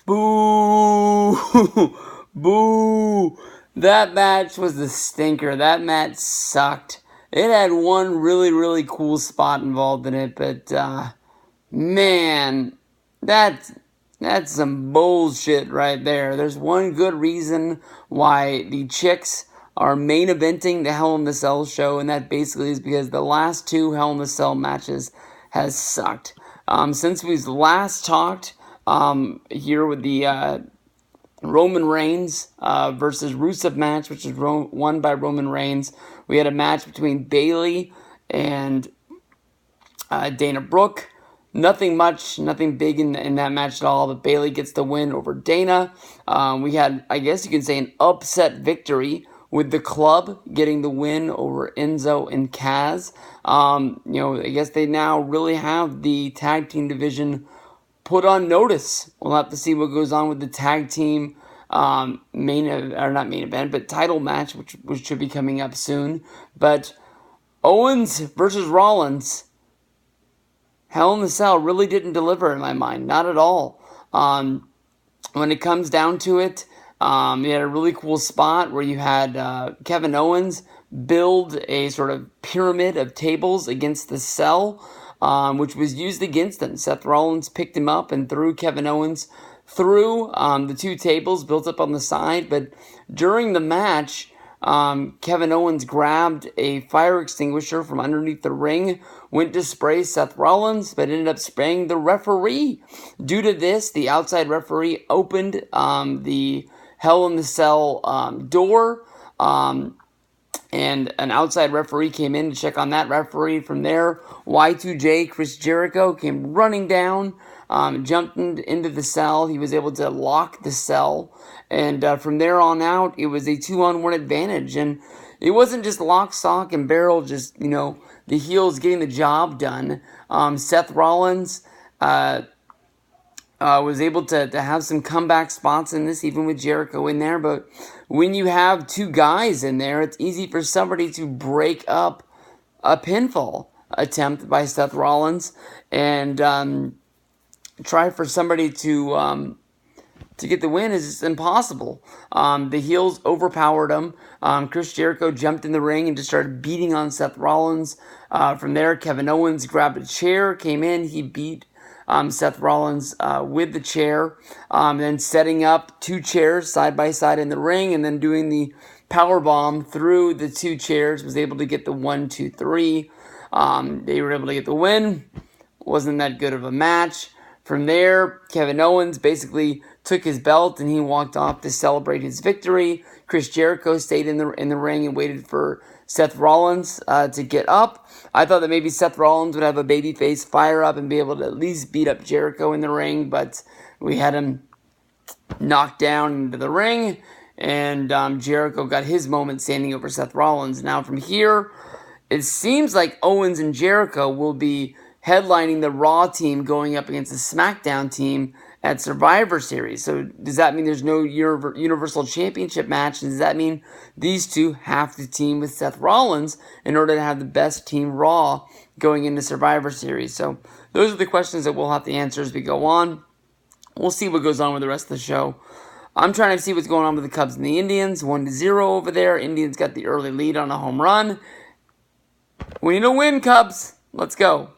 Boo! Boo! That match was the stinker. That match sucked. It had one really, really cool spot involved in it, but man, that's that's some bullshit right there. There's one good reason why the chicks are main eventing the Hell in a Cell show, and that basically is because the last two Hell in a Cell matches has sucked. Since we've last talked here with the Roman Reigns versus Rusev match, which was won by Roman Reigns, we had a match between Bayley and Dana Brooke. Nothing much, nothing big in that match at all, but Bayley gets the win over Dana. We had, I guess you can say, an upset victory with the club getting the win over Enzo and Kaz. I guess they now really have the tag team division put on notice. We'll have to see what goes on with the tag team not main event, but title match, which should be coming up soon. But Owens versus Rollins, Hell in a Cell really didn't deliver in my mind, not at all. When it comes down to it, you had a really cool spot where you had Kevin Owens build a sort of pyramid of tables against the Cell, which was used against him. Seth Rollins picked him up and threw Kevin Owens through the two tables built up on the side. But during the match, Kevin Owens grabbed a fire extinguisher from underneath the ring, went to spray Seth Rollins, but ended up spraying the referee. Due to this, the outside referee opened the Hell in the Cell door, and an outside referee came in to check on that referee. From there, Y2J, Chris Jericho, came running down, jumped into the cell. He was able to lock the cell. And from there on out, it was a 2-on-1 advantage. And it wasn't just lock, stock, and barrel, just, the heels getting the job done. Seth Rollins was able to have some comeback spots in this, even with Jericho in there. But when you have two guys in there, it's easy for somebody to break up a pinfall attempt by Seth Rollins and try for somebody to get the win. Is just impossible. The heels overpowered him. Chris Jericho jumped in the ring and just started beating on Seth Rollins. From there, Kevin Owens grabbed a chair, came in, he beat Seth Rollins with the chair, then setting up two chairs side by side in the ring, and then doing the power bomb through the two chairs. Was able to get the 1, 2, 3. They were able to get the win. Wasn't that good of a match. From there, Kevin Owens basically took his belt and he walked off to celebrate his victory. Chris Jericho stayed in the ring and waited for Seth Rollins to get up. I thought that maybe Seth Rollins would have a babyface fire up and be able to at least beat up Jericho in the ring, but we had him knocked down into the ring, and Jericho got his moment standing over Seth Rollins. Now from here, it seems like Owens and Jericho will be headlining the Raw team going up against the SmackDown team at Survivor Series. So does that mean there's no Universal Championship match? And does that mean these two have to team with Seth Rollins in order to have the best team Raw going into Survivor Series? So those are the questions that we'll have to answer as we go on. We'll see what goes on with the rest of the show. I'm trying to see what's going on with the Cubs and the Indians. 1-0 over there. Indians got the early lead on a home run. We need a win, Cubs. Let's go.